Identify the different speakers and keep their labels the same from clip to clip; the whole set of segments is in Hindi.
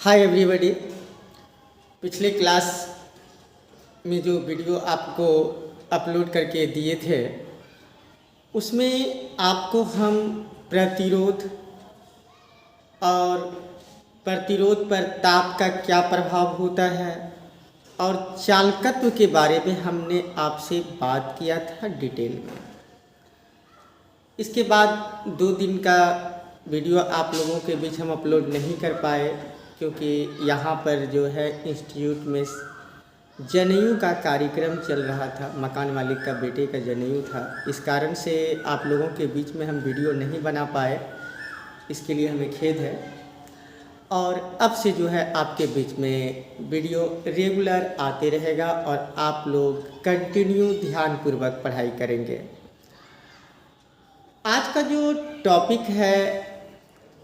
Speaker 1: Hi everybody. पिछले क्लास में जो वीडियो आपको अपलोड करके दिए थे उसमें आपको हम प्रतिरोध और प्रतिरोध पर ताप का क्या प्रभाव होता है और चालकत्व के बारे में हमने आपसे बात किया था डिटेल में। इसके बाद 2 दिन का वीडियो आप लोगों के बीच हम अपलोड नहीं कर पाए क्योंकि यहाँ पर जो है इंस्टीट्यूट में जनेऊ का कार्यक्रम चल रहा था। मकान मालिक का बेटे का जनेऊ था, इस कारण से आप लोगों के बीच में हम वीडियो नहीं बना पाए, इसके लिए हमें खेद है। और अब से जो है आपके बीच में वीडियो रेगुलर आते रहेगा और आप लोग कंटिन्यू ध्यानपूर्वक पढ़ाई करेंगे। आज का जो टॉपिक है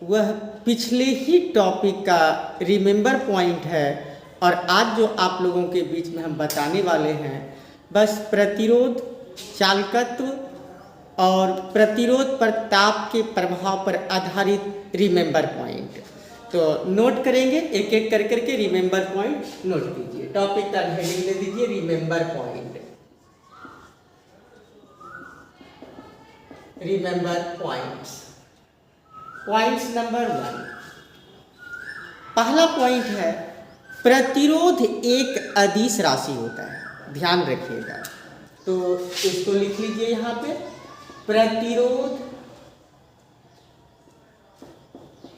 Speaker 1: वह पिछले ही टॉपिक का रिमेंबर पॉइंट है और आज जो आप लोगों के बीच में हम बताने वाले हैं बस प्रतिरोध, चालकत्व और प्रतिरोध पर ताप के प्रभाव पर आधारित रिमेंबर पॉइंट। तो नोट करेंगे एक एक कर करके रिमेंबर पॉइंट नोट कीजिए। टॉपिक का हेडिंग दे दीजिए remember point. Remember points. Points number 1, पहला पॉइंट है प्रतिरोध एक अदिश राशि होता है, ध्यान रखिएगा। तो इसको लिख लीजिए यहाँ पे, प्रतिरोध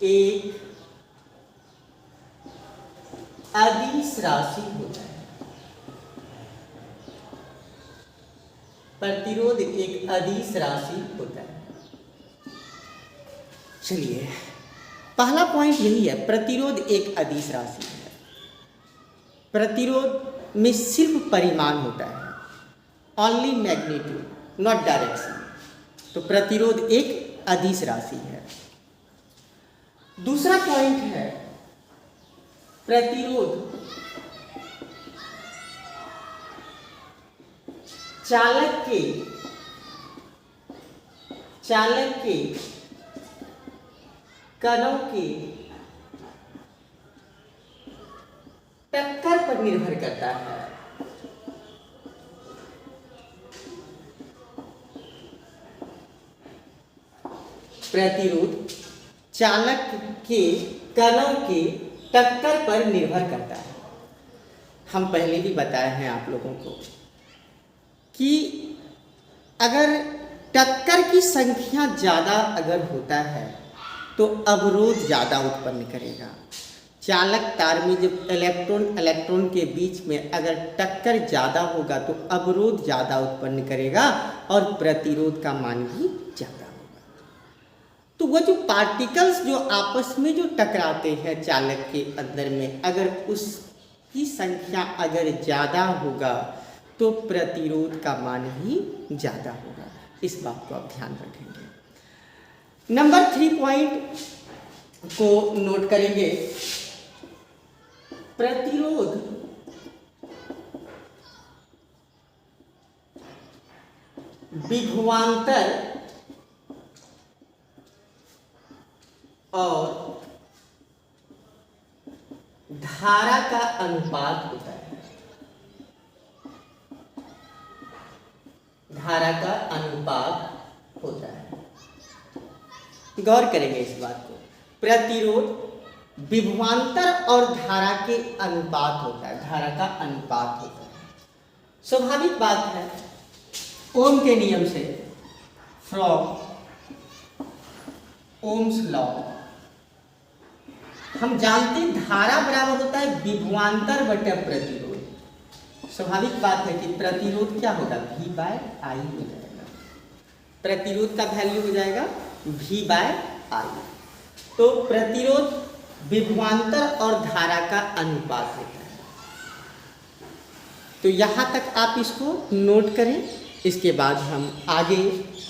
Speaker 1: एक अदिश राशि होता है। प्रतिरोध एक अदिश राशि होता है। चलिए, पहला पॉइंट यही है, प्रतिरोध एक अदिश राशि है। प्रतिरोध में सिर्फ परिमाण होता है, ओनली मैग्नीट्यूड, नॉट डायरेक्शन। तो प्रतिरोध एक अदिश राशि है। दूसरा पॉइंट है प्रतिरोध चालक के कणों के टक्कर पर निर्भर करता है। प्रतिरोध चालक के कणों के टक्कर पर निर्भर करता है। हम पहले भी बताए हैं आप लोगों को कि अगर टक्कर की संख्या ज़्यादा अगर होता है तो अवरोध ज़्यादा उत्पन्न करेगा। चालक तार में जब इलेक्ट्रॉन के बीच में अगर टक्कर ज़्यादा होगा तो अवरोध ज़्यादा उत्पन्न करेगा और प्रतिरोध का मान भी ज़्यादा होगा। तो वह जो पार्टिकल्स जो आपस में जो टकराते हैं चालक के अंदर में, अगर उसकी संख्या अगर ज़्यादा होगा तो प्रतिरोध का मान भी ज़्यादा होगा। इस बात को आप ध्यान रखेंगे। नंबर 3 पॉइंट को नोट करेंगे, प्रतिरोध विभवांतर और धारा का अनुपात होता है। धारा का अनुपात होता है। गौर करेंगे इस बात को, प्रतिरोध विभवांतर और धारा के अनुपात होता है, धारा का अनुपात होता है। स्वाभाविक बात है, ओम के नियम से, फ्रॉम ओम्स लॉ हम जानते हैं धारा बराबर होता है विभवांतर बटे प्रतिरोध। स्वाभाविक बात है कि प्रतिरोध क्या होगा, V बाय आई हो जाएगा। प्रतिरोध का वैल्यू हो जाएगा V बाय आई। तो प्रतिरोध विभवांतर और धारा का अनुपात होता है। तो यहाँ तक आप इसको नोट करें। इसके बाद हम आगे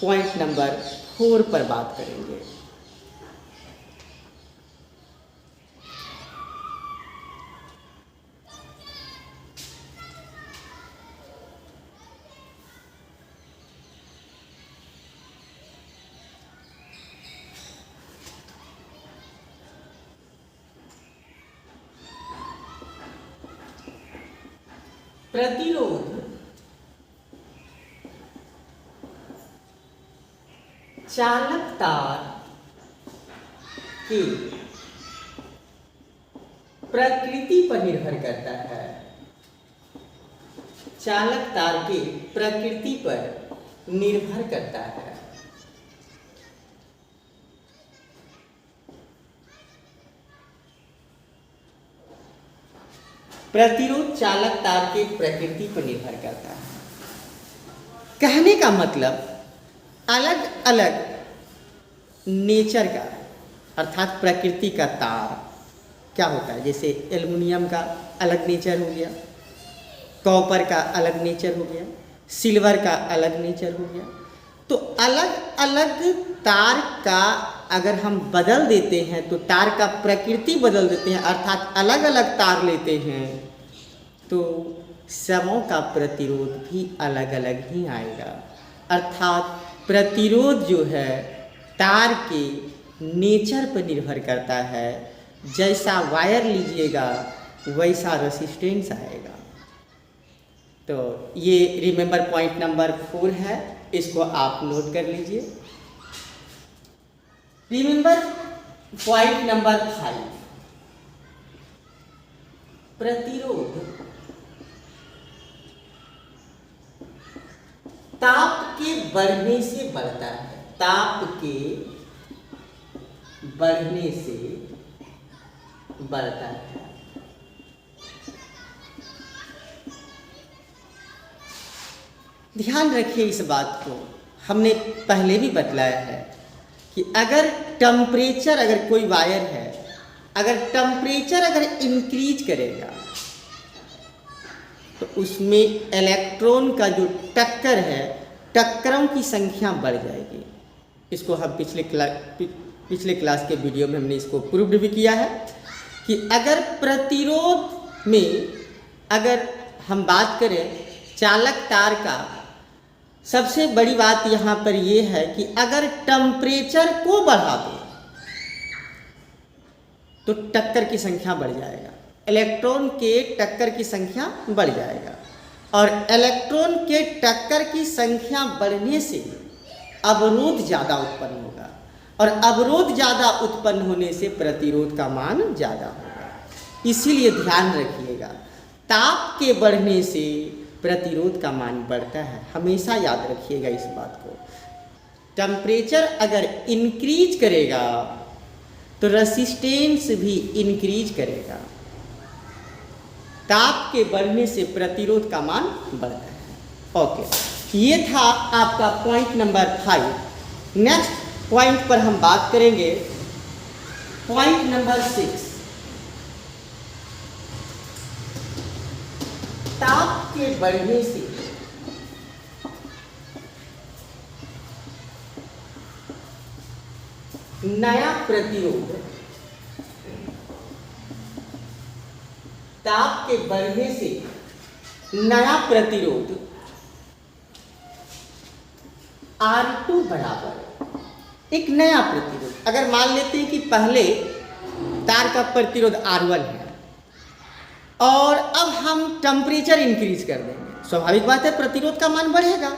Speaker 1: पॉइंट नंबर 4 पर बात करेंगे। प्रतिरोध चालक तार की प्रकृति पर निर्भर करता है। चालक तार की प्रकृति पर निर्भर करता है। प्रतिरोध चालक तार की प्रकृति पर निर्भर करता है। कहने का मतलब अलग अलग नेचर का अर्थात प्रकृति का तार क्या होता है, जैसे एल्युमिनियम का अलग नेचर हो गया, कॉपर का अलग नेचर हो गया, सिल्वर का अलग नेचर हो गया। तो अलग अलग तार का अगर हम बदल देते हैं तो तार का प्रकृति बदल देते हैं, अर्थात अलग अलग तार लेते हैं तो सबों का प्रतिरोध भी अलग अलग ही आएगा। अर्थात प्रतिरोध जो है तार के नेचर पर निर्भर करता है। जैसा वायर लीजिएगा वैसा रेसिस्टेंस आएगा। तो ये रिमेंबर पॉइंट नंबर 4 है, इसको आप नोट कर लीजिए। रिमेंबर पॉइंट नंबर 5, प्रतिरोध ताप के बढ़ने से बढ़ता है। ताप के बढ़ने से बढ़ता है। ध्यान रखिए इस बात को, हमने पहले भी बतलाया है कि अगर टेम्परेचर, अगर कोई वायर है, अगर टेम्परेचर अगर इंक्रीज करेगा तो उसमें इलेक्ट्रॉन का जो टक्कर है, टक्करों की संख्या बढ़ जाएगी। इसको हम पिछले क्लास के वीडियो में हमने इसको प्रूव्ड भी किया है कि अगर प्रतिरोध में अगर हम बात करें चालक तार का, सबसे बड़ी बात यहाँ पर यह है कि अगर टेम्परेचर को बढ़ा दो तो टक्कर की संख्या बढ़ जाएगा, इलेक्ट्रॉन के टक्कर की संख्या बढ़ जाएगा। और इलेक्ट्रॉन के टक्कर की संख्या बढ़ने से अवरोध ज़्यादा उत्पन्न होगा, और अवरोध ज़्यादा उत्पन्न होने से प्रतिरोध का मान ज़्यादा होगा। इसीलिए ध्यान रखिएगा, ताप के बढ़ने से प्रतिरोध का मान बढ़ता है, हमेशा याद रखिएगा इस बात को। टेम्परेचर अगर इंक्रीज करेगा तो रेसिस्टेंस भी इंक्रीज करेगा। ताप के बढ़ने से प्रतिरोध का मान बढ़ता है। ओके, ये था आपका पॉइंट नंबर 5। नेक्स्ट पॉइंट पर हम बात करेंगे, पॉइंट नंबर 6, ताप के बढ़ने से नया प्रतिरोध, ताप के बढ़ने से नया प्रतिरोध R2 बराबर एक नया प्रतिरोध। अगर मान लेते हैं कि पहले तार का प्रतिरोध R1 है और अब हम टेम्परेचर इंक्रीज कर देंगे, स्वाभाविक बात है प्रतिरोध का मान बढ़ेगा।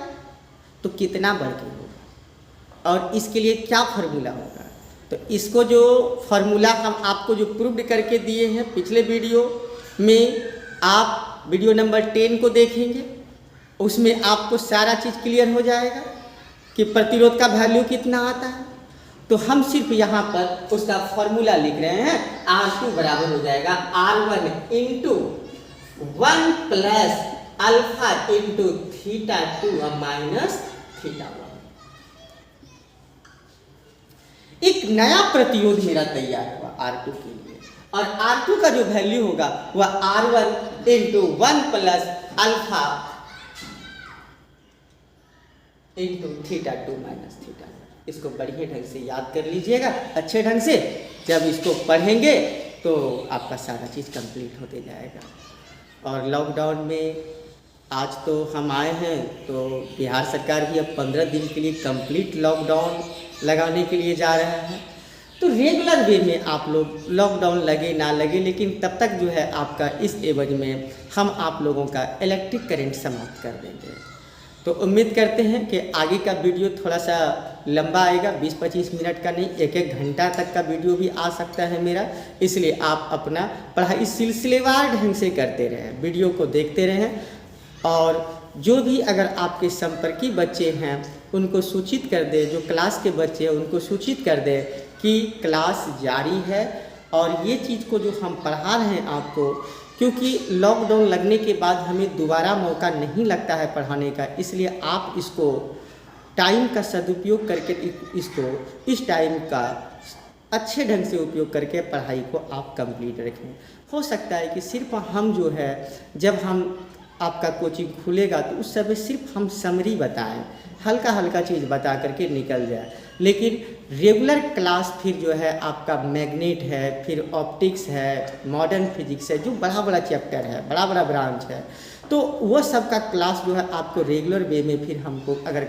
Speaker 1: तो कितना बढ़ के होगा और इसके लिए क्या फार्मूला होगा? तो इसको जो फार्मूला हम आपको जो प्रूव्ड करके दिए हैं पिछले वीडियो में, आप वीडियो नंबर 10 को देखेंगे, उसमें आपको सारा चीज़ क्लियर हो जाएगा कि प्रतिरोध का वैल्यू कितना आता है। तो हम सिर्फ यहाँ पर उसका फॉर्मूला लिख रहे हैं। R2 बराबर हो जाएगा R1 into 1 plus alpha into θ2 minus θ1। एक नया प्रतिरोध मेरा तैयार हुआ R2 के लिए, और R2 का जो वैल्यू होगा वह R1 into 1 plus alpha into θ2 minus θ1। इसको बढ़िया ढंग से याद कर लीजिएगा, अच्छे ढंग से। जब इसको पढ़ेंगे तो आपका सारा चीज़ कंप्लीट होते जाएगा। और लॉकडाउन में आज तो हम आए हैं, तो बिहार सरकार भी अब 15 दिन के लिए कंप्लीट लॉकडाउन लगाने के लिए जा रहा है। तो रेगुलर वे में आप लोग लॉकडाउन लगे ना लगे, लेकिन तब तक जो है आपका इस एवज में हम आप लोगों का इलेक्ट्रिक करंट समाप्त कर देंगे। तो उम्मीद करते हैं कि आगे का वीडियो थोड़ा सा लंबा आएगा, 20-25 मिनट का नहीं, 1-1 घंटा तक का वीडियो भी आ सकता है मेरा। इसलिए आप अपना पढ़ाई सिलसिलेवार ढंग से करते रहें, वीडियो को देखते रहें, और जो भी अगर आपके संपर्की बच्चे हैं उनको सूचित कर दें, जो क्लास के बच्चे हैं उनको सूचित कर दें कि क्लास जारी है। और ये चीज़ को जो हम पढ़ा रहे हैं आपको, क्योंकि लॉकडाउन लगने के बाद हमें दोबारा मौका नहीं लगता है पढ़ाने का, इसलिए आप इसको टाइम का सदुपयोग करके इसको इस टाइम का अच्छे ढंग से उपयोग करके पढ़ाई को आप कंप्लीट रखें। हो सकता है कि सिर्फ हम जो है, जब हम आपका कोचिंग खुलेगा तो उस समय सिर्फ हम समरी बताएं, हल्का हल्का चीज़ बता करके निकल जाए, लेकिन रेगुलर क्लास फिर जो है आपका मैग्नेट है, फिर ऑप्टिक्स है, मॉडर्न फिजिक्स है, जो बड़ा बड़ा चैप्टर है, बड़ा बड़ा ब्रांच है, तो वो सब का क्लास जो है आपको रेगुलर वे में फिर हमको अगर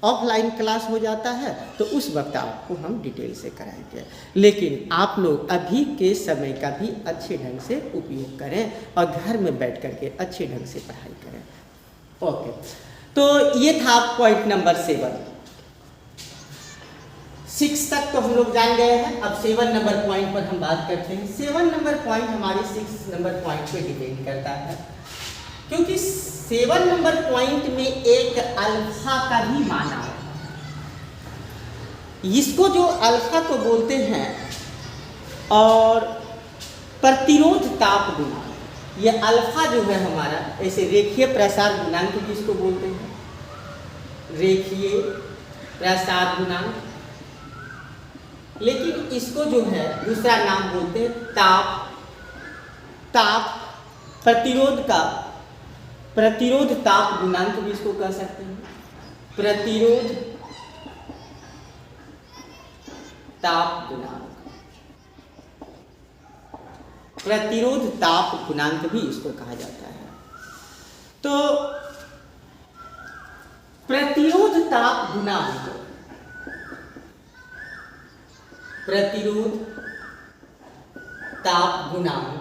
Speaker 1: ऑफलाइन क्लास हो जाता है तो उस वक्त आपको हम डिटेल से कराएंगे। लेकिन आप लोग अभी के समय का भी अच्छे ढंग से उपयोग करें और घर में बैठ करके अच्छे ढंग से पढ़ाई करें। ओके, तो ये था पॉइंट नंबर 7। 6 तक तो हम लोग जान गए हैं। अब 7 नंबर पॉइंट पर हम बात करते हैं। 7 नंबर पॉइंट हमारे 6 नंबर पॉइंट पे डिपेंड करता है, क्योंकि 7 नंबर पॉइंट में एक अल्फा का भी माना है। इसको जो अल्फा को बोलते हैं, और प्रतिरोध ताप गुणांक, ये अल्फा जो है हमारा, ऐसे रेखीय प्रसार गुणांक भी इसको बोलते हैं, रेखीय प्रसार गुणांक, लेकिन इसको जो है दूसरा नाम बोलते हैं ताप प्रतिरोध ताप गुणांक भी इसको कह सकते हैं। प्रतिरोध ताप गुणांक, प्रतिरोध ताप गुणांक भी इसको कहा जाता है। तो प्रतिरोध ताप गुणांक, प्रतिरोध ताप गुणांक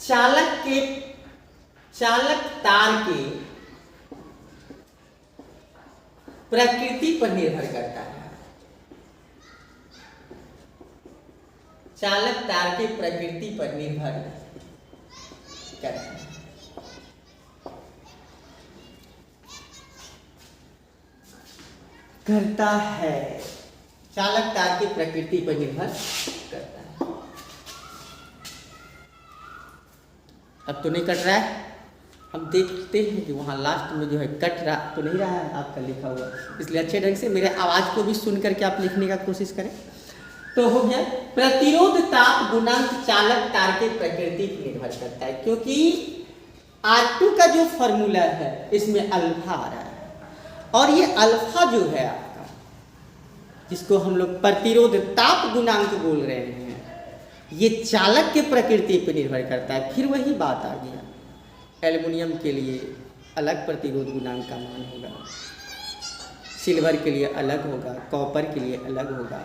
Speaker 1: चालक तार के प्रकृति पर निर्भर करता है। चालक तार के प्रकृति पर निर्भर करता है। चालक तार की प्रकृति पर निर्भर करता है। अब तो नहीं कट रहा है, हम देखते हैं कि वहाँ लास्ट में जो है कट रहा तो नहीं रहा है आपका लिखा हुआ, इसलिए अच्छे ढंग से मेरे आवाज़ को भी सुन करके आप लिखने का कोशिश करें। तो हो गया, प्रतिरोध ताप गुणांक चालक तार के प्रकृति पर निर्भर करता है, क्योंकि R2 का जो फॉर्मूला है इसमें अल्फा आ रहा है, और ये अल्फा जो है आपका, जिसको हम लोग प्रतिरोध ताप गुणांक बोल रहे हैं, ये चालक के प्रकृति पर निर्भर करता है। फिर वही बात आ गया, एल्युमिनियम के लिए अलग प्रतिरोध गुणांक का मान होगा, सिल्वर के लिए अलग होगा, कॉपर के लिए अलग होगा,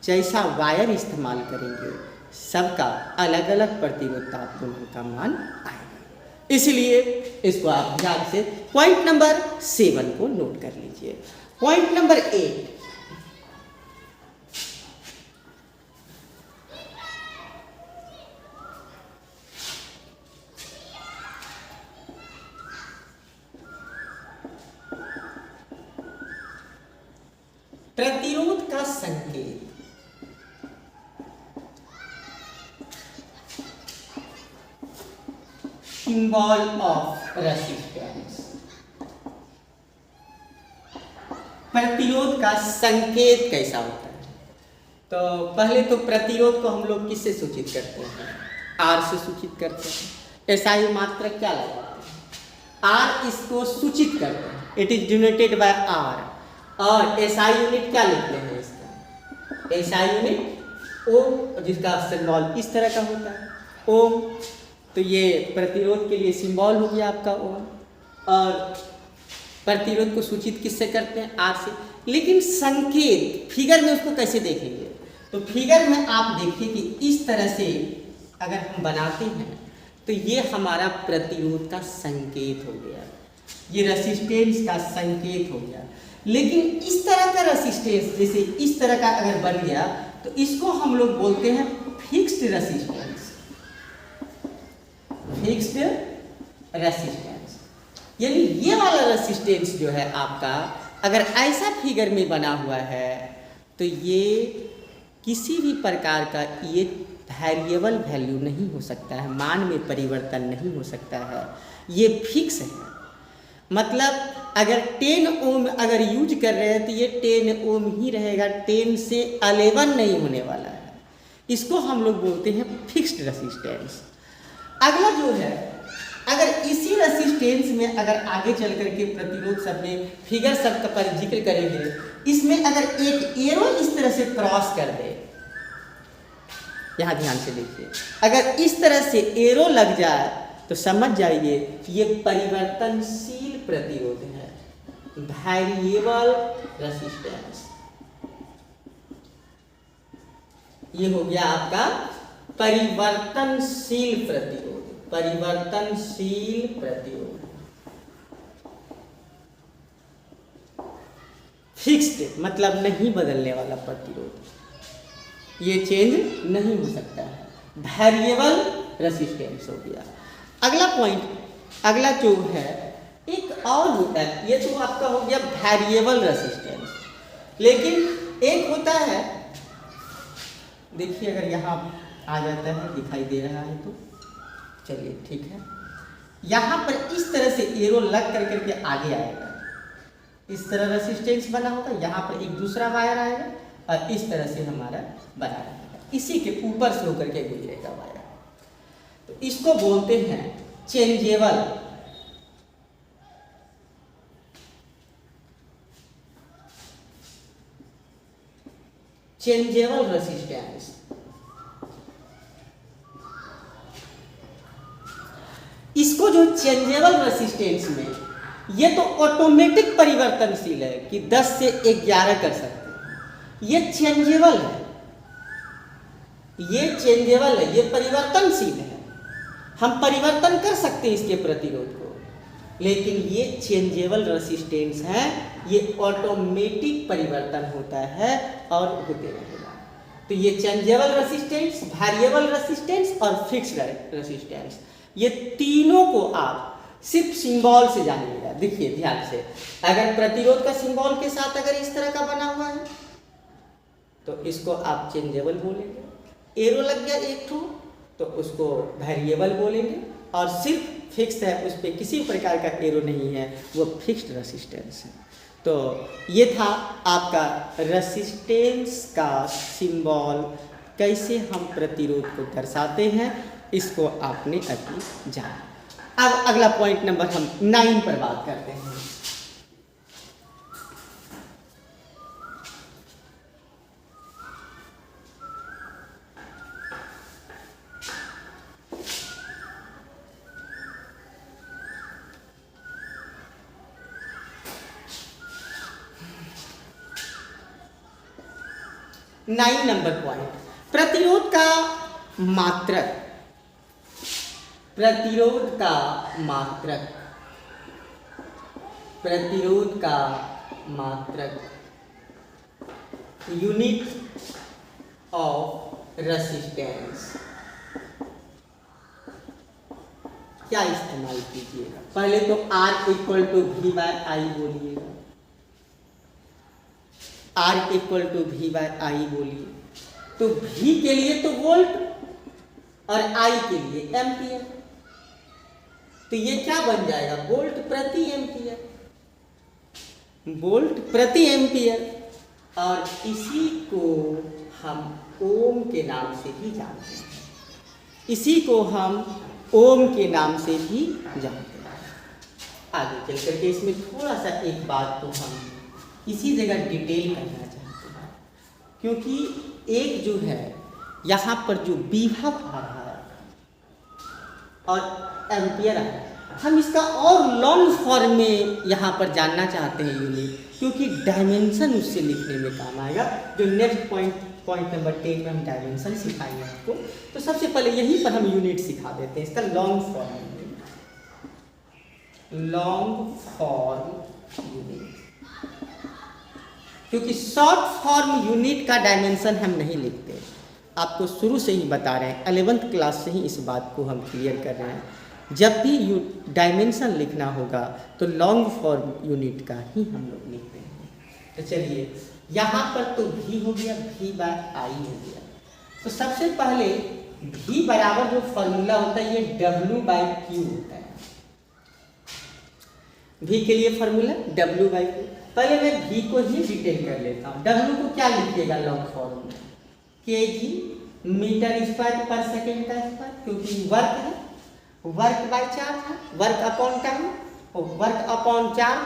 Speaker 1: जैसा वायर इस्तेमाल करेंगे सबका अलग अलग प्रतिरोध ताप गुणांक का मान आएगा। इसलिए इसको आप ध्यान से पॉइंट नंबर 7 को नोट कर लीजिए। पॉइंट नंबर 8, प्रतिरोध का संकेत। सिंबल ऑफ रेसिस्टेंस, प्रतिरोध का संकेत कैसा होता है? तो पहले तो प्रतिरोध को हम लोग किससे सूचित करते हैं? आर से सूचित करते हैं। एसआई मात्रक क्या लगाते हैं? आर इसको सूचित करते हैं, it is denoted by R. और एसआई यूनिट क्या लिखते हैं इसका? एसआई यूनिट ओम, जिसका सिंबल इस तरह का होता है, ओम। तो ये प्रतिरोध के लिए सिंबल हो गया आपका ओम। और प्रतिरोध को सूचित किससे करते हैं? आर से। लेकिन संकेत फिगर में उसको कैसे देखेंगे? तो फिगर में आप देखिए कि इस तरह से अगर हम बनाते हैं तो ये हमारा प्रतिरोध का संकेत हो गया, ये रेसिस्टेंस का संकेत हो गया। लेकिन इस तरह का रेसिस्टेंस, जैसे इस तरह का अगर बन गया तो इसको हम लोग बोलते हैं फिक्स्ड रेसिस्टेंस, फिक्स्ड रेसिस्टेंस। यानी ये वाला रेसिस्टेंस जो है आपका, अगर ऐसा फिगर में बना हुआ है तो ये किसी भी प्रकार का ये वेरिएबल वैल्यू नहीं हो सकता है, मान में परिवर्तन नहीं हो सकता है, ये फिक्स है। मतलब अगर 10 ओम अगर यूज कर रहे हैं तो ये 10 ओम ही रहेगा, 10 से 11 नहीं होने वाला है। इसको हम लोग बोलते हैं फिक्स्ड रेसिस्टेंस। अगला जो है, अगर इसी रेसिस्टेंस में अगर आगे चल करके प्रतिरोध सब में फिगर सब का पर जिक्र करेंगे, इसमें अगर एक एरो इस तरह से क्रॉस कर दे, यहाँ ध्यान से देखिए, अगर इस तरह से एरो लग जाए तो समझ जाइए ये परिवर्तनशील प्रतिरोध है, वेरिएबल रेसिस्टेंस। ये हो गया आपका परिवर्तनशील प्रतिरोध, परिवर्तनशील प्रतिरोध। फिक्स्ड मतलब नहीं बदलने वाला प्रतिरोध, ये चेंज नहीं हो सकता है, वेरिएबल रेसिस्टेंस हो गया। अगला पॉइंट, अगला जो है एक और होता है, ये तो आपका हो गया वेरिएबल रेसिस्टेंस। लेकिन एक होता है, देखिए अगर यहाँ आ जाता है, दिखाई दे रहा है तो चलिए ठीक है, यहाँ पर इस तरह से एरो लग कर करके आगे आएगा, इस तरह रेसिस्टेंस बना होगा, यहाँ पर एक दूसरा वायर आएगा और इस तरह से हमारा बना रहेगा, इसी के ऊपर से होकर के गुजरेगा वायर। तो इसको बोलते हैं चेंजेबल, चेंजेबल रेसिस्टेंस। इसको जो चेंजेबल रेसिस्टेंस में, ये तो ऑटोमेटिक परिवर्तनशील है कि 10 से 11 कर सकते हैं, ये चेंजेबल है, ये चेंजेबल है, ये परिवर्तनशील है, हम परिवर्तन कर सकते हैं इसके प्रतिरोध को। लेकिन ये चेंजेबल रेसिस्टेंस है, ये ऑटोमेटिक परिवर्तन होता है और होते रहेगा। तो ये चेंजेबल रेसिस्टेंस, वेरिएबल रेसिस्टेंस और फिक्स्ड रेसिस्टेंस, ये तीनों को आप सिर्फ सिंबल से जानिएगा। देखिए ध्यान से, अगर प्रतिरोध का सिंबल के साथ अगर इस तरह का बना हुआ है तो इसको आप चेंजेबल बोलेंगे, एरो लग गया एक ठो तो उसको वेरिएबल बोलेंगे, और सिर्फ फिक्स है, उस पर किसी प्रकार का एरो नहीं है, वो फिक्स्ड रेसिस्टेंस है। तो ये था आपका रेसिस्टेंस का सिंबल, कैसे हम प्रतिरोध को दर्शाते हैं, इसको आपने अभी जाना। अब अगला पॉइंट नंबर हम 9 पर बात करते हैं। नाइन नंबर पॉइंट, प्रतिरोध का मात्रक, प्रतिरोध का मात्रक, प्रतिरोध का मात्रक, यूनिट ऑफ रेसिस्टेंस क्या इस्तेमाल कीजिएगा? पहले तो R equal to V by I बोलिएगा, R equal to V by I बोलिए, तो V के लिए तो वोल्ट और I के लिए एम्पियर, तो ये क्या बन जाएगा? वोल्ट प्रति एम्पियर, वोल्ट प्रति एम्पियर। और इसी को हम ओम के नाम से भी जानते हैं, इसी को हम ओम के नाम से भी जानते हैं। आगे चल करके इसमें थोड़ा सा एक बात को हम इसी जगह डिटेल करना चाहते हैं, क्योंकि एक जो है यहाँ पर जो विभव आ रहा है और एम्पियर आ रहा है, हम इसका और लॉन्ग फॉर्म में यहाँ पर जानना चाहते हैं यूनिट, क्योंकि डायमेंशन उससे लिखने में काम आएगा। जो नेक्स्ट पॉइंट नंबर 10 में हम डायमेंशन सिखाएंगे आपको। तो सबसे पहले यहीं पर हम यूनिट सिखा देते हैं, इसका लॉन्ग फॉर्म यूनिट, क्योंकि शॉर्ट फॉर्म यूनिट का डायमेंशन हम नहीं लिखते। आपको शुरू से ही बता रहे हैं, 11th क्लास से ही इस बात को हम क्लियर कर रहे हैं। जब भी डायमेंशन लिखना होगा तो लॉन्ग फॉर्म यूनिट का ही हम लोग लिखते हैं। तो चलिए यहाँ पर तो v हो गया, v बाय आई हो गया। तो सबसे पहले v बराबर जो फॉर्मूला होता है ये w बाई क्यू होता है। v के लिए फॉर्मूला w बाई क्यू। पहले मैं v को ही डिटेल कर लेता हूँ। w को क्या लिखिएगा लॉन्ग फॉर्म में, kg मीटर स्क्वायर पर सेकेंड का स्क्वायर, क्योंकि वर्क है, वर्क बाय चार्ज है, वर्क अपॉन टाइम और वर्क अपॉन चार्ज।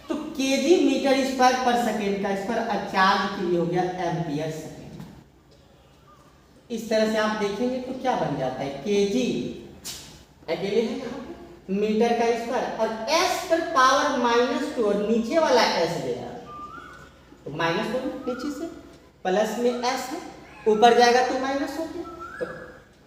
Speaker 1: तो केजी मीटर स्क्वायर पर सेकेंड का स्क्वायर और चार्ज के लिए हो गया एम्पियर सेकेंड। इस तरह से आप देखेंगे तो क्या बन जाता है, केजी अकेले है यहाँ पे, मीटर का स्क्वायर और s पर पावर -2 और नीचे वाला s गया तो -1 नीचे से, प्लस में s है, ऊपर जाएगा तो माइनस हो गया, तो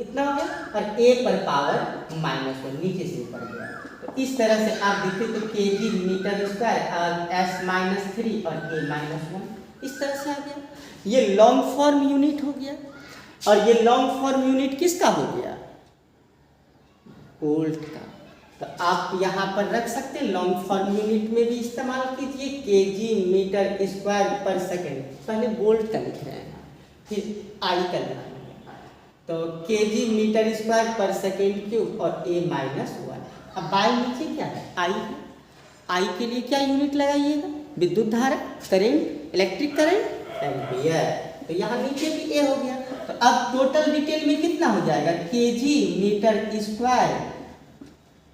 Speaker 1: इतना हो गया, और a पर पावर -1 नीचे से ऊपर गया। तो इस तरह से आप देखते तो केजी मीटर स्क्वायर और s -3 और a -1 इस तरह से आ गया। ये लॉन्ग फॉर्म यूनिट हो गया। और ये लॉन्ग फॉर्म यूनिट किसका हो गया, वोल्ट का। तो आप यहाँ पर रख सकते हैं, लॉन्ग फॉर्म यूनिट में भी इस्तेमाल कीजिए, केजी मीटर स्क्वायर पर सेकेंड। पहले वोल्ट का लिख रहे हैं, फिर आई का लिखना है, तो केजी मीटर स्क्वायर पर सेकेंड क्यूब और a -1। अब बाई नीचे क्या है, आई है। आई के लिए क्या यूनिट लगाइएगा, विद्युत धारा, करेंट, इलेक्ट्रिक करंट, एम्पियर। तो यहाँ नीचे भी a हो गया। तो अब टोटल डिटेल में कितना हो जाएगा, केजी मीटर स्क्वायर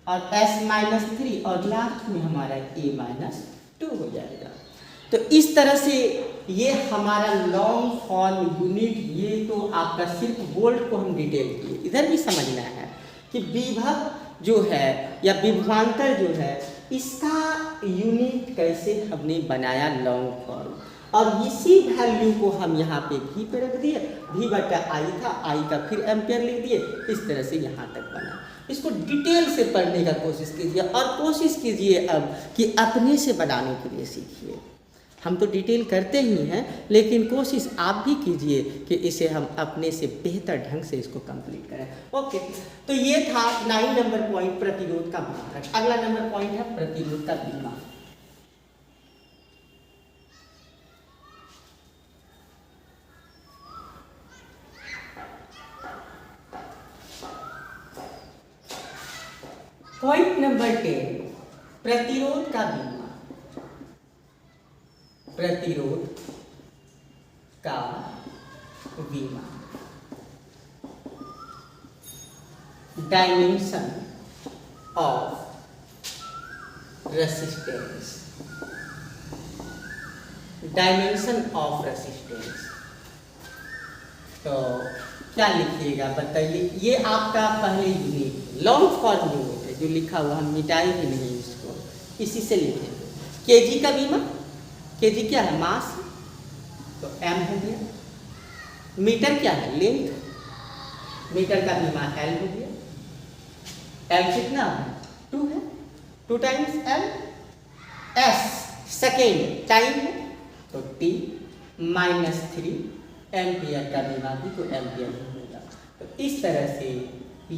Speaker 1: और s-3 और लास्ट में हमारा a-2 हो जाएगा। तो इस तरह से ये हमारा लॉन्ग फॉर्म यूनिट, ये तो आपका सिर्फ वोल्ट को हम डिटेल किए। इधर भी समझना है कि विभव जो है या विभवांतर जो है, इसका यूनिट कैसे हमने बनाया लॉन्ग फॉर्म, और इसी वैल्यू को हम यहाँ पे v पे रख दिए, v बटा आई था, आई का फिर एम्पियर लिख दिए। इस तरह से यहाँ तक बना। इसको डिटेल से पढ़ने का कोशिश कीजिए और कोशिश कीजिए अब कि अपने से बनाने के लिए सीखिए। हम तो डिटेल करते ही हैं, लेकिन कोशिश आप भी कीजिए कि इसे हम अपने से बेहतर ढंग से इसको कंप्लीट करें। ओके, तो ये था 9 नंबर पॉइंट, प्रतिरोध का मात्रक। अगला नंबर पॉइंट है प्रतिरोध का बीमा। पॉइंट नंबर 10, प्रतिरोध का बीमा। प्रतिरोध का बीमा, dimension of resistance. Dimension of resistance तो क्या लिखिएगा बताइए। ये आपका पहले यूनिट लॉन्ग फॉर्म यूनिट है, जो लिखा हुआ हम मिटाए भी नहीं इसको, इसी से लिखेंगे। केजी का बीमा, केजी क्या है, मास, तो m हो गया। मीटर क्या है, लेंथ, मीटर का बीमा l हो गया। l कितना है, 2 है, 2 times l। s second time है तो t -3 एम्पियर का बीमा भी तो एम्पियर होगा। तो इस तरह से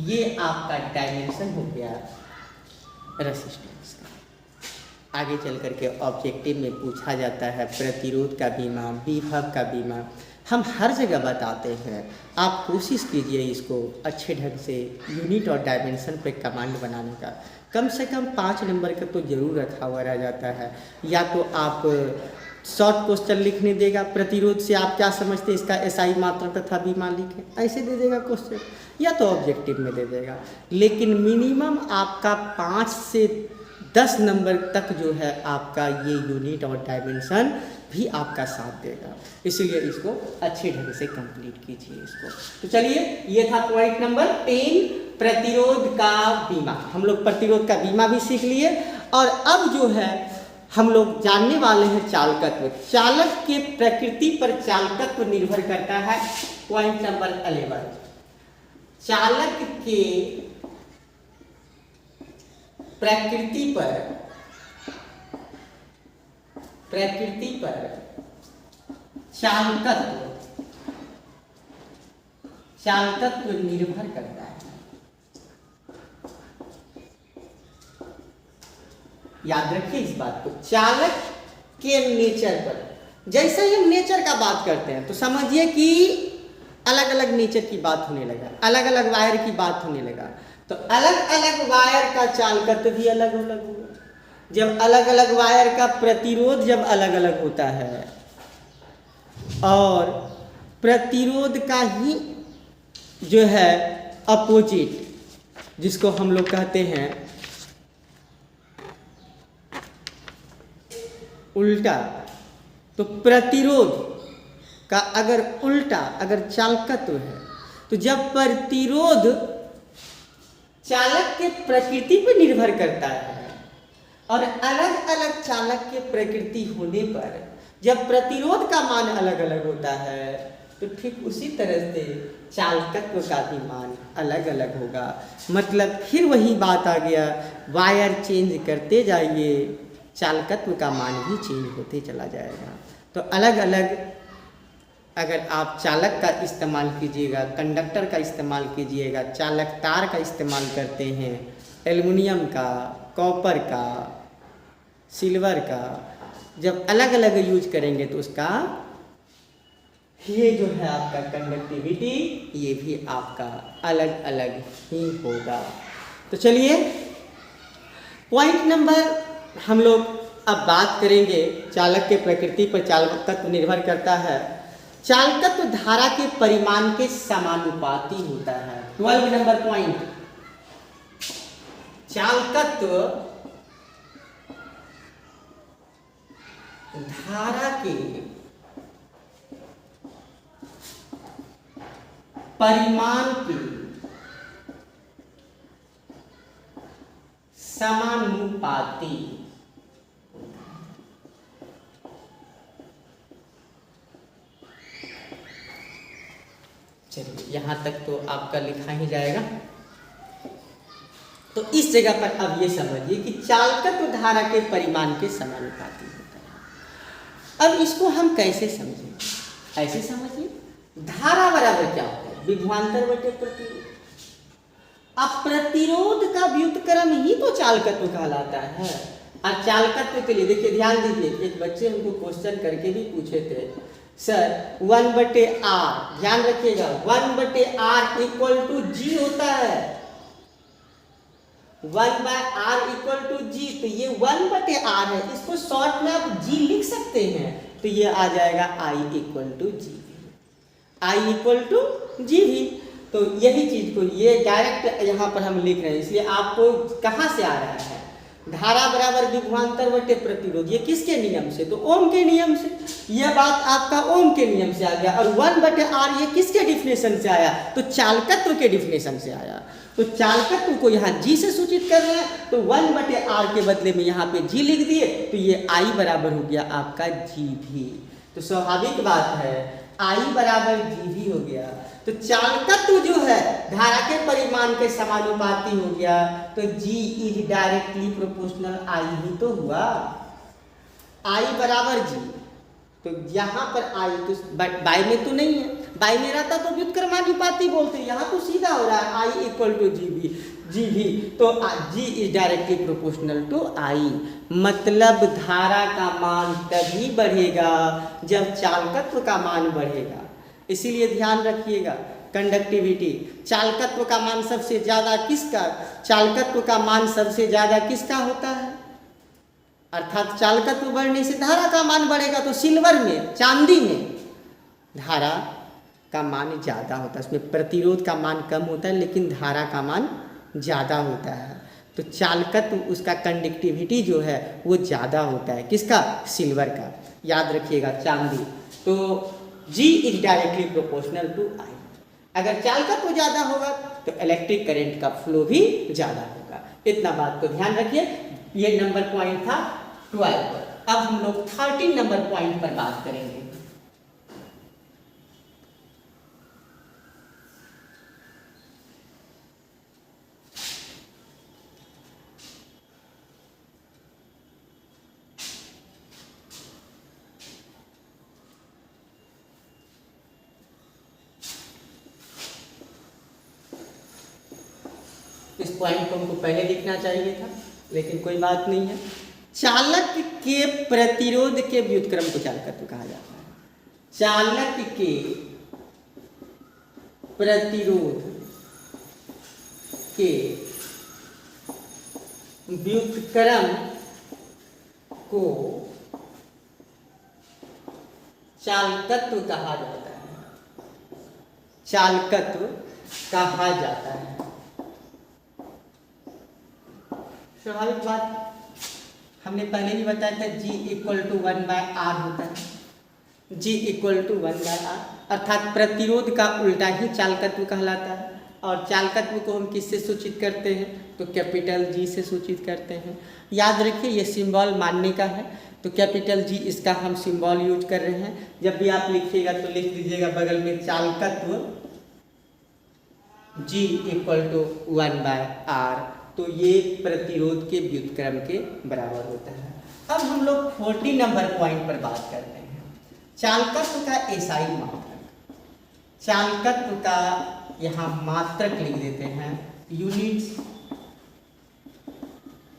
Speaker 1: ये आपका डायमेंशन हो गया रेसिस्टेंस का। आगे चल करके ऑब्जेक्टिव में पूछा जाता है प्रतिरोध का बीमा, विभव का बीमा, हम हर जगह बताते हैं। आप कोशिश कीजिए इसको अच्छे ढंग से यूनिट और डायमेंशन पे कमांड बनाने का। कम से कम 5 नंबर का तो जरूर रखा हुआ रह जाता है। या तो आप शॉर्ट क्वेश्चन लिखने देगा, प्रतिरोध से आप क्या समझते हैं इसका एसआई मात्रा तथा बीमा लिखें, ऐसे दे देगा क्वेश्चन, या तो ऑब्जेक्टिव में दे देगा। लेकिन मिनिमम आपका 5 से 10 नंबर तक जो है आपका ये यूनिट और डायमेंशन भी आपका साथ देगा, इसलिए इसको अच्छे ढंग से कंप्लीट कीजिए इसको। तो चलिए, ये था पॉइंट नंबर 10 प्रतिरोध का बीमा, हम लोग प्रतिरोध का बीमा भी सीख लिए। और अब जो है हम लोग जानने वाले हैं चालकत्व। चालक के प्रकृति पर चालकत्व निर्भर करता है। पॉइंट नंबर 11, चालक के प्रकृति पर चालकत्व निर्भर करता है। याद रखिए इस बात को, चालक के नेचर पर। जैसे ही हम नेचर का बात करते हैं तो समझिए कि अलग अलग नेचर की बात होने लगा, अलग अलग वायर की बात होने लगा। तो अलग अलग वायर का चालकत्व भी अलग अलग होगा। जब अलग अलग वायर का प्रतिरोध जब अलग अलग होता है और प्रतिरोध का ही जो है अपोजिट, जिसको हम लोग कहते हैं उल्टा, तो प्रतिरोध का अगर उल्टा अगर चालकत्व है तो जब प्रतिरोध चालक के प्रकृति पर निर्भर करता है और अलग अलग चालक के प्रकृति होने पर जब प्रतिरोध का मान अलग अलग होता है तो ठीक उसी तरह से चालकत्व का भी मान अलग अलग होगा। मतलब फिर वही बात आ गया, वायर चेंज करते जाइए, चालकत्व का मान भी चेंज होते चला जाएगा। तो अलग अलग अगर आप चालक का इस्तेमाल कीजिएगा, कंडक्टर का इस्तेमाल कीजिएगा, चालक तार का इस्तेमाल करते हैं, एल्युमिनियम का, कॉपर का, सिल्वर का, जब अलग अलग यूज करेंगे तो उसका ये जो है आपका कंडक्टिविटी ये भी आपका अलग अलग ही होगा। तो चलिए पॉइंट नंबर हम लोग अब बात करेंगे, चालक के प्रकृति पर चालकत्व निर्भर करता है। चालकत्व धारा के परिमाण के समानुपाती होता है। 12 नंबर पॉइंट, चालकत्व धारा के परिमाण के समानुपाती। चलिए यहाँ तक तो आपका लिखा ही जाएगा। तो इस जगह पर अब ये समझिए कि चालकत्व धारा के परिमाण के समानुपाती होता है। अब इसको हम कैसे समझें? ऐसे समझिए, धारा बराबर क्या होता है? विभवांतर बटे प्रतिरोध। अब प्रतिरोध का व्युत्क्रम ही तो चालकत्व कहलाता है। और चालकत्व के लिए देखिए, ध्यान दीजिए, एक बच्चे हमको क्वेश्चन करके भी पूछे थे, सर 1/r, ध्यान रखिएगा, 1/r इक्वल टू जी होता है। 1/r इक्वल टू जी, तो ये 1/r है, इसको शॉर्ट में आप जी लिख सकते हैं, तो ये आ जाएगा I इक्वल टू जी, I इक्वल टू जी भी। तो यही चीज को ये डायरेक्ट यहाँ पर हम लिख रहे हैं, इसलिए आपको कहाँ से आ रहा है? धारा बराबर विभवांतर बटे प्रतिरोध, ये किसके नियम से? तो ओम के नियम से। यह बात आपका ओम के नियम से आ गया। और 1/r ये किसके डिफिनेशन से आया? तो चालकत्व के डिफिनेशन से आया। तो चालकत्व को यहाँ जी से सूचित कर रहे हैं, तो 1/r के बदले में यहाँ पे जी लिख दिए, तो ये I बराबर हो गया आपका जी भी। तो स्वाभाविक बात है I बराबर जी भी हो गया। तो चालकत्व जो है धारा के परिमाण के समानुपाती हो गया, तो G is directly proportional I ही तो हुआ। I बराबर G, तो यहाँ पर I तो बाय में तो नहीं है, बाय में रहता तो व्युत्क्रमानुपाती बोलते, यहाँ तो सीधा हो रहा है I इक्वल टू जी भी, तो G is directly proportional to I। मतलब धारा का मान तभी बढ़ेगा जब चालकत्व का मान बढ़ेगा। इसीलिए ध्यान रखिएगा, कंडक्टिविटी, चालकत्व का मान सबसे ज्यादा किसका? चालकत्व का मान सबसे ज्यादा किसका होता है? अर्थात चालकत्व बढ़ने से धारा का मान बढ़ेगा। तो सिल्वर में, चांदी में धारा का मान ज्यादा होता है, उसमें प्रतिरोध का मान कम होता है लेकिन धारा का मान ज्यादा होता है। तो चालकत्व, उसका कंडक्टिविटी जो है वो ज्यादा होता है। किसका? सिल्वर का। याद रखिएगा, चांदी। तो G is directly proportional to I। अगर चालकत्व ज़्यादा होगा तो इलेक्ट्रिक करंट का फ्लो भी ज़्यादा होगा। इतना बात को ध्यान रखिए। ये नंबर पॉइंट था 12 पर। अब हम लोग 13 नंबर पॉइंट पर बात करेंगे। इस पॉइंट को हमको पहले लिखना चाहिए था, लेकिन कोई बात नहीं है। चालक के प्रतिरोध के व्युत्क्रम को चालकत्व कहा जाता है। चालक के प्रतिरोध के व्युत्क्रम को चालकत्व कहा जाता है। चालकत्व कहा जाता है। स्वाभाविक बात, हमने पहले भी बताया था G इक्वल टू 1/R होता है। G इक्वल टू 1/R अर्थात प्रतिरोध का उल्टा ही चालकत्व कहलाता है। और चालकत्व को हम किससे सूचित करते हैं? तो कैपिटल G से सूचित करते हैं। याद रखिए ये सिंबल मानने का है, तो कैपिटल G इसका हम सिंबल यूज कर रहे हैं। जब भी आप लिखिएगा तो लिख दीजिएगा बगल में चालकत्व G इक्वल टू 1/R, तो ये प्रतिरोध के व्युत्क्रम के बराबर होता है। अब हम लोग 40 नंबर पॉइंट पर बात करते हैं। चालकत्व का एसआई मात्रक। चालकत्व का यहाँ मात्रक लिख देते हैं, यूनिट्स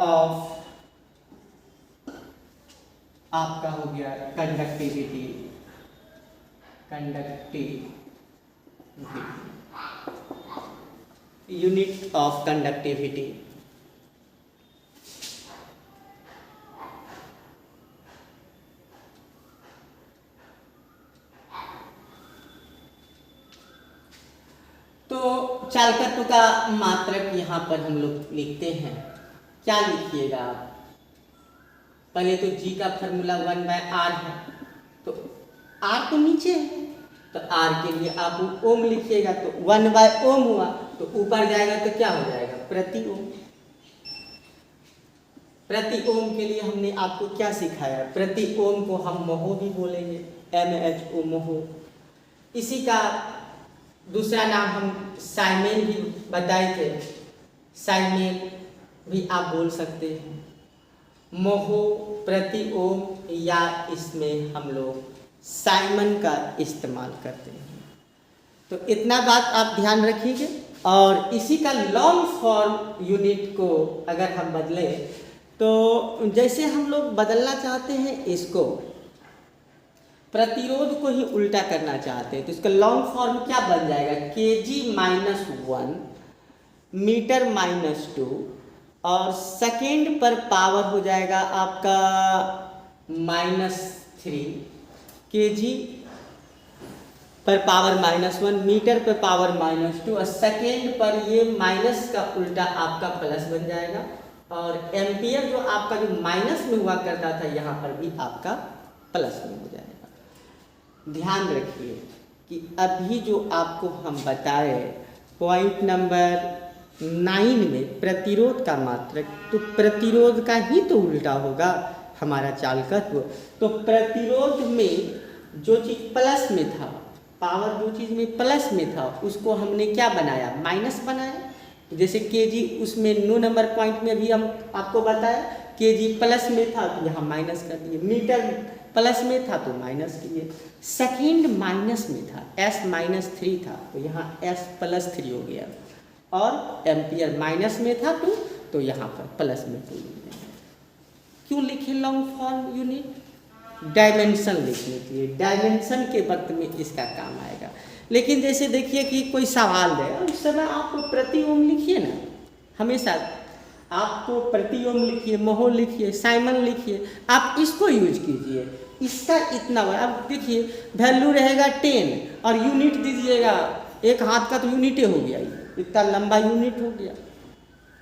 Speaker 1: ऑफ आपका हो गया कंडक्टिविटी। Unit of conductivity. तो चालकत्व का मात्रक यहाँ पर हम लोग लिखते हैं। क्या लिखिएगा आप? पहले तो G का फॉर्मूला 1/R है, तो R तो नीचे है, तो R के लिए आप ओम लिखिएगा, तो 1/ओम हुआ, तो ऊपर जाएगा तो क्या हो जाएगा? प्रति ओम। प्रति ओम के लिए हमने आपको क्या सिखाया? प्रति ओम को हम महो भी बोलेंगे, MHO महो। इसी का दूसरा नाम हम साइमेन भी बताए थे, साइमेन भी आप बोल सकते हैं। महो, प्रति ओम, या इसमें हम लोग साइमन का इस्तेमाल करते हैं। तो इतना बात आप ध्यान रखिएगा। और इसी का लॉन्ग फॉर्म यूनिट को अगर हम बदलें, तो जैसे हम लोग बदलना चाहते हैं इसको, प्रतिरोध को ही उल्टा करना चाहते हैं, तो इसका लॉन्ग फॉर्म क्या बन जाएगा? kg-1 मीटर-2 और सेकेंड पर पावर हो जाएगा आपका -3 kg पर पावर -1 मीटर पर पावर -2 और सेकेंड पर ये माइनस का उल्टा आपका प्लस बन जाएगा। और एम्पियर जो आपका जो माइनस में हुआ करता था यहाँ पर भी आपका प्लस में हो जाएगा। ध्यान रखिए कि अभी जो आपको हम बताए पॉइंट नंबर 9 में प्रतिरोध का मात्रक, तो प्रतिरोध का ही तो उल्टा होगा हमारा चालकत्व। तो प्रतिरोध में जो चीज़ प्लस में था, पावर जो चीज़ में प्लस में था, उसको हमने क्या बनाया? माइनस बनाया। जैसे केजी उसमें 9 नंबर पॉइंट में भी हम आपको बताया केजी प्लस में था तो यहाँ माइनस कर दिए, मीटर प्लस में था तो माइनस किए, सेकेंड माइनस में था S-3 था तो यहाँ S+3 हो गया, और एम्पियर माइनस में था तो यहाँ पर प्लस में तो क्यों लिखे लॉन्ग फॉर्म यूनिट? डायमेंशन लिखने के लिए, डायमेंशन के वक्त में इसका काम आएगा। लेकिन जैसे देखिए कि कोई सवाल है, उस समय आप प्रति ओम लिखिए ना, हमेशा आपको प्रति ओम लिखिए, महो लिखिए, साइमन लिखिए, आप इसको यूज कीजिए। इसका इतना अब देखिए वैल्यू रहेगा 10 और यूनिट दीजिएगा, एक हाथ का तो यूनिट हो गया, इतना लंबा यूनिट हो गया।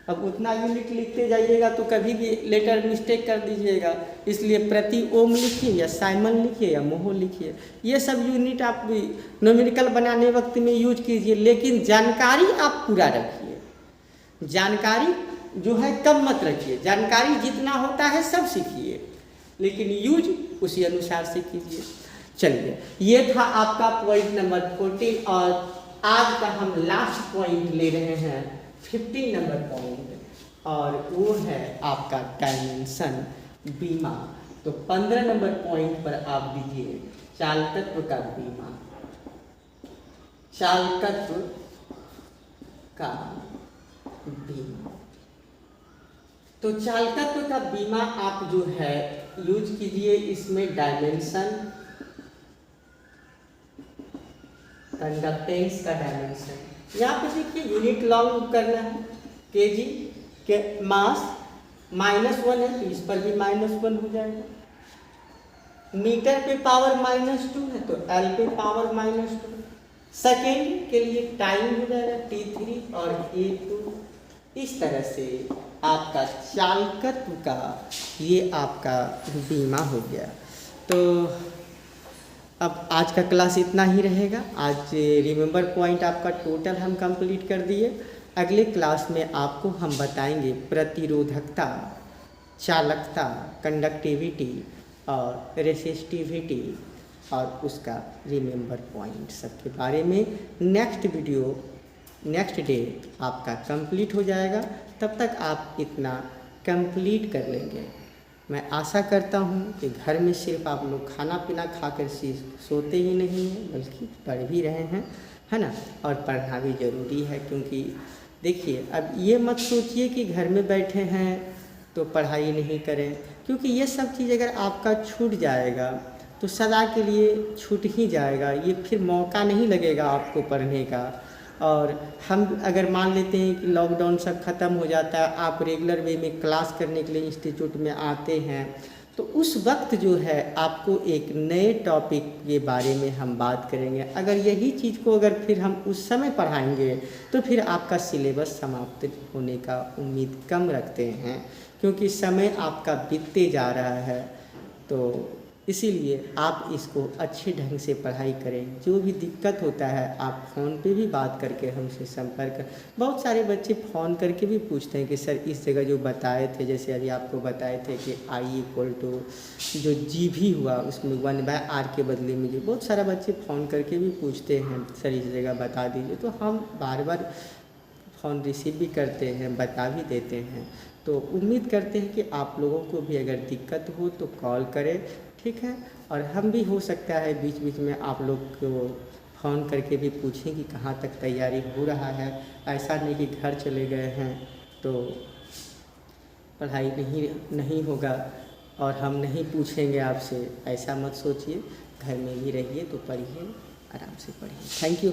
Speaker 1: अब उतना यूनिट लिखते जाइएगा तो कभी भी लेटर मिस्टेक कर दीजिएगा, इसलिए प्रति ओम लिखिए या साइमन लिखिए या मोहो लिखिए। ये सब यूनिट आप न्यूमेरिकल बनाने वक्त में यूज कीजिए, लेकिन जानकारी आप पूरा रखिए। जानकारी जो है कम मत रखिए, जानकारी जितना होता है सब सीखिए, लेकिन यूज उसी अनुसार से कीजिए। चलिए, ये था आपका पॉइंट नंबर 14 और आज का हम लास्ट पॉइंट ले रहे हैं 15 नंबर पॉइंट, और वो है आपका डायमेंशन बीमा। तो 15 नंबर पॉइंट पर आप दीजिए चालकत्व का बीमा। चालकत्व का बीमा, तो चालकत्व का बीमा आप जो है यूज कीजिए, इसमें डायमेंशन, कंडक्टेंस का डायमेंशन, यहाँ पे देखिए यूनिट लॉन्ग करना है, केजी के मास -1 है तो इस पर भी -1 हो जाएगा। मीटर पे पावर -2 है तो एल पे पावर -2। सेकेंड के लिए टाइम हो जाएगा T3 और A2। इस तरह से आपका चालकत्व का ये आपका बीमा हो गया। तो अब आज का क्लास इतना ही रहेगा। आज रिमेंबर पॉइंट आपका टोटल हम कंप्लीट कर दिए। अगले क्लास में आपको हम बताएंगे प्रतिरोधकता, चालकता, कंडक्टिविटी और रेसिस्टिविटी और उसका रिमेंबर पॉइंट सबके बारे में। नेक्स्ट डे आपका कंप्लीट हो जाएगा, तब तक आप इतना कंप्लीट कर लेंगे। मैं आशा करता हूँ कि घर में सिर्फ आप लोग खाना पीना खाकर सोते ही नहीं हैं, बल्कि पढ़ भी रहे हैं, है ना। और पढ़ना भी ज़रूरी है, क्योंकि देखिए अब ये मत सोचिए कि घर में बैठे हैं तो पढ़ाई नहीं करें, क्योंकि ये सब चीज़ अगर आपका छूट जाएगा तो सदा के लिए छूट ही जाएगा। ये फिर मौका नहीं लगेगा आपको पढ़ने का। और हम अगर मान लेते हैं कि लॉकडाउन सब ख़त्म हो जाता है, आप रेगुलर वे में क्लास करने के लिए इंस्टीट्यूट में आते हैं, तो उस वक्त जो है आपको एक नए टॉपिक के बारे में हम बात करेंगे। अगर यही चीज़ को अगर फिर हम उस समय पढ़ाएंगे तो फिर आपका सिलेबस समाप्त होने का उम्मीद कम रखते हैं, क्योंकि समय आपका बीतते जा रहा है। तो इसीलिए आप इसको अच्छे ढंग से पढ़ाई करें। जो भी दिक्कत होता है आप फ़ोन पे भी बात करके हमसे संपर्क कर। बहुत सारे बच्चे फ़ोन करके भी पूछते हैं कि सर इस जगह जो बताए थे, जैसे अभी आपको बताए थे कि I जो GB हुआ उसमें 1/R के बदले में, जो बहुत सारा बच्चे फ़ोन करके भी पूछते हैं सर इस जगह बता दीजिए। तो हम बार बार फ़ोन रिसीव भी करते हैं, बता भी देते हैं। तो उम्मीद करते हैं कि आप लोगों को भी अगर दिक्कत हो तो कॉल करें, ठीक है। और हम भी हो सकता है बीच बीच में आप लोग को फ़ोन करके भी पूछें कि कहाँ तक तैयारी हो रहा है। ऐसा नहीं कि घर चले गए हैं तो पढ़ाई नहीं होगा और हम नहीं पूछेंगे आपसे, ऐसा मत सोचिए। घर में भी रहिए तो पढ़िए, आराम से पढ़िए। Thank you.